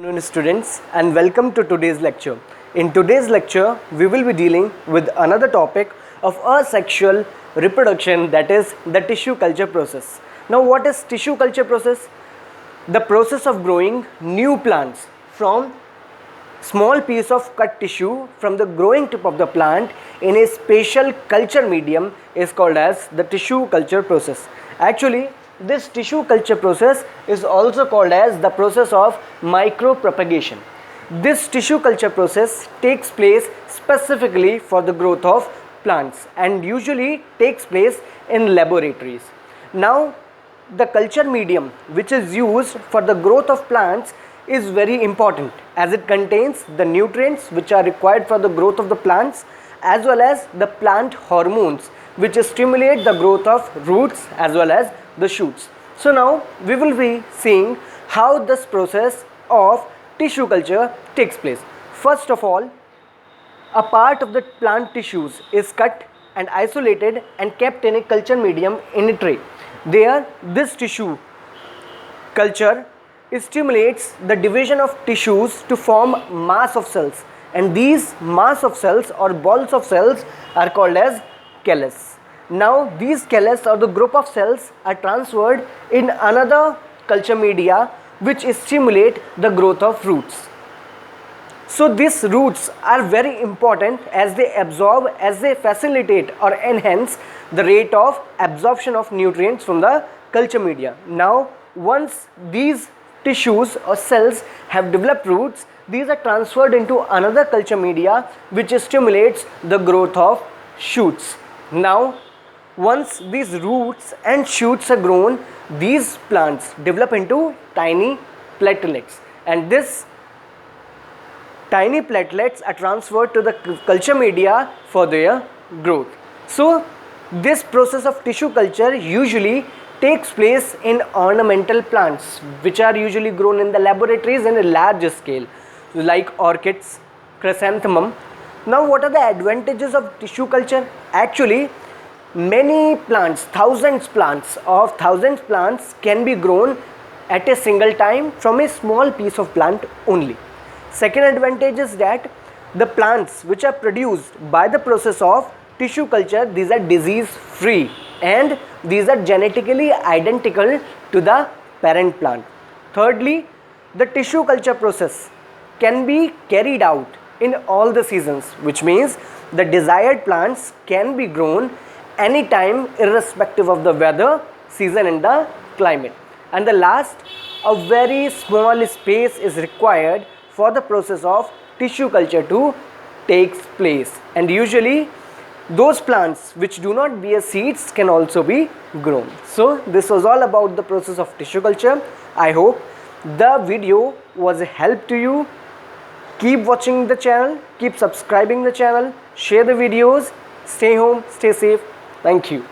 Afternoon students, and welcome to today's lecture. In today's lecture, we will be dealing with another topic of asexual reproduction, that is the tissue culture process. Now what is tissue culture process? The process of growing new plants from small piece of cut tissue from the growing tip of the plant in a special culture medium is called as the tissue culture process. Actually, this tissue culture process is also called as the process of micropropagation. This tissue culture process takes place specifically for the growth of plants and usually takes place in laboratories. Now, the culture medium which is used for the growth of plants is very important as it contains the nutrients which are required for the growth of the plants as well as the plant hormones which stimulate the growth of roots as well as the shoots. So now we will be seeing how this process of tissue culture takes place. First of all, a part of the plant tissues is cut and isolated and kept in a culture medium in a tray. There, this tissue culture stimulates the division of tissues to form mass of cells, and these mass of cells or balls of cells are called as callus. Now these callus or the group of cells are transferred in another culture media which stimulate the growth of roots. So these roots are very important as they absorb, as they facilitate or enhance the rate of absorption of nutrients from the culture media. Now once these tissues or cells have developed roots, these are transferred into another culture media which stimulates the growth of shoots. Now once these roots and shoots are grown, these plants develop into tiny platelets, and this tiny platelets are transferred to the culture media for their growth. So this process of tissue culture usually takes place in ornamental plants which are usually grown in the laboratories in a large scale like orchids, chrysanthemum. Now what are the advantages of tissue culture? Actually, many plants, thousands plants can be grown at a single time from a small piece of plant only. Second advantage is that the plants which are produced by the process of tissue culture, these are disease free and these are genetically identical to the parent plant. Thirdly, the tissue culture process can be carried out in all the seasons, which means the desired plants can be grown anytime irrespective of the weather, season and the climate. And the last, a very small space is required for the process of tissue culture to take place, and usually those plants which do not bear seeds can also be grown. So this was all about the process of tissue culture. I hope the video was a help to you. Keep watching the channel, keep subscribing the channel, share the videos, stay home, stay safe. Thank you.